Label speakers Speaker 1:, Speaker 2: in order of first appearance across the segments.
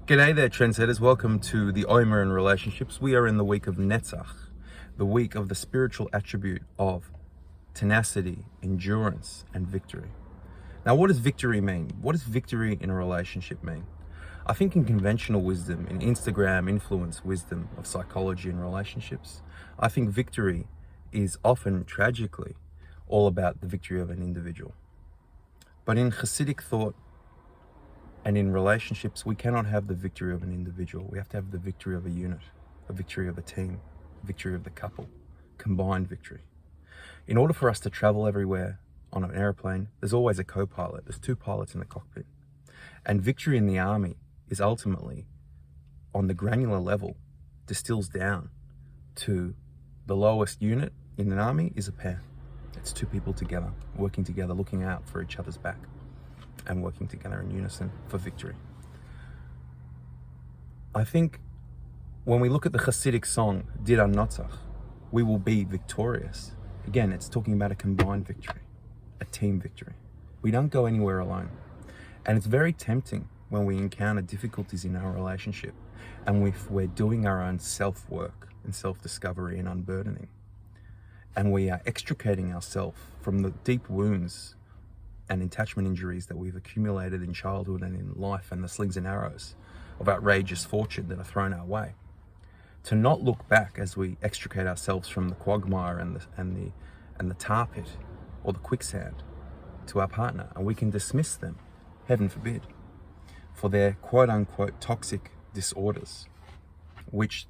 Speaker 1: G'day there, trendsetters. Welcome to the Omer in relationships. We are in the week of Netzach, the week of the spiritual attribute of tenacity, endurance, and victory. Now, what does victory mean? What does victory in a relationship mean? I think in conventional wisdom, in Instagram influence wisdom of psychology and relationships, I think victory is often, tragically, all about the victory of an individual. But in Hasidic thought, and in relationships, we cannot have the victory of an individual. We have to have the victory of a unit, a victory of a team, a victory of the couple, combined victory. In order for us to travel everywhere on an airplane, there's always a co-pilot. There's two pilots in the cockpit. And victory in the army is ultimately, on the granular level, distills down to the lowest unit in an army is a pair. It's two people together, working together, looking out for each other's back, and working together in unison for victory. I think when we look at the Hasidic song, Dir Netzach, we will be victorious. Again, it's talking about a combined victory, a team victory. We don't go anywhere alone. And it's very tempting when we encounter difficulties in our relationship and if we're doing our own self-work and self-discovery and unburdening, and we are extricating ourselves from the deep wounds and attachment injuries that we've accumulated in childhood and in life, and the slings and arrows of outrageous fortune that are thrown our way, to not look back as we extricate ourselves from the quagmire and the tar pit or the quicksand to our partner, and we can dismiss them, heaven forbid, for their quote-unquote toxic disorders, which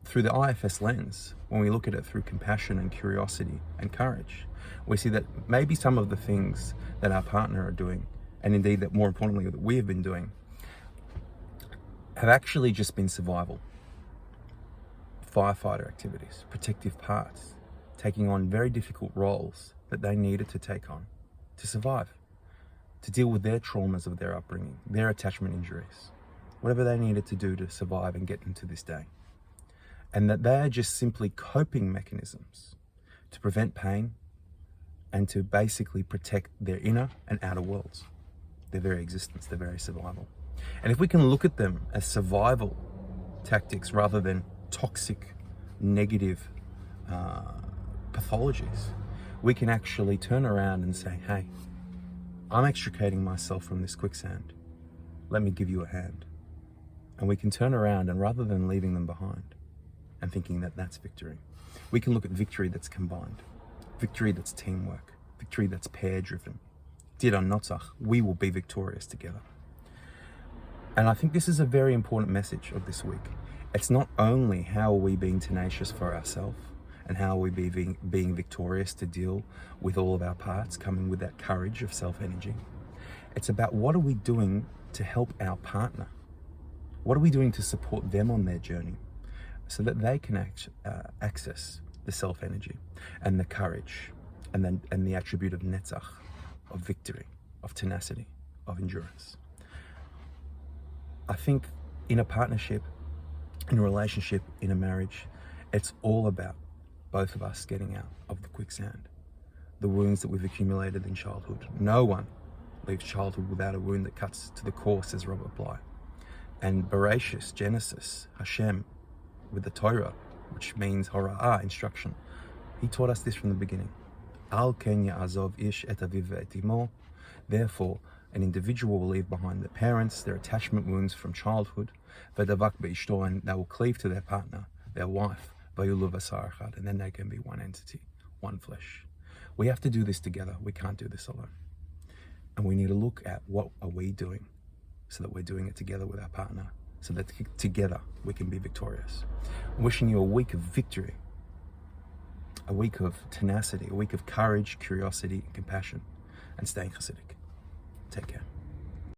Speaker 1: through the IFS lens, when we look at it through compassion and curiosity and courage, we see that maybe some of the things that our partner are doing, and indeed that more importantly that we have been doing, have actually just been survival. Firefighter activities, protective parts, taking on very difficult roles that they needed to take on to survive, to deal with their traumas of their upbringing, their attachment injuries, whatever they needed to do to survive and get them to this day. And that they are just simply coping mechanisms to prevent pain and to basically protect their inner and outer worlds, their very existence, their very survival. And if we can look at them as survival tactics rather than toxic, negative pathologies, we can actually turn around and say, hey, I'm extricating myself from this quicksand. Let me give you a hand. And we can turn around, and rather than leaving them behind and thinking that that's victory, we can look at victory that's combined, victory that's teamwork, victory that's pair-driven. Dir Netzach, we will be victorious together. And I think this is a very important message of this week. It's not only how are we being tenacious for ourselves and how are we being victorious to deal with all of our parts, coming with that courage of self-energy. It's about what are we doing to help our partner? What are we doing to support them on their journey so that they can access the self-energy and the courage and the attribute of Netzach, of victory, of tenacity, of endurance. I think in a partnership, in a relationship, in a marriage, it's all about both of us getting out of the quicksand, the wounds that we've accumulated in childhood. No one leaves childhood without a wound that cuts to the core, says Robert Bly. And Bereshis, Genesis, Hashem, with the Torah, which means hora'ah, instruction, he taught us this from the beginning. Al ken ya'azov ish et aviv ve'et imo. Therefore, an individual will leave behind their parents, their attachment wounds from childhood, v'davak be'ishto, and they will cleave to their partner, their wife, v'yulu basar echad, and then they can be one entity, one flesh. We have to do this together. We can't do this alone. And we need to look at what are we doing so that we're doing it together with our partner, so that together we can be victorious. I'm wishing you a week of victory, a week of tenacity, a week of courage, curiosity, and compassion, and staying Hasidic. Take care.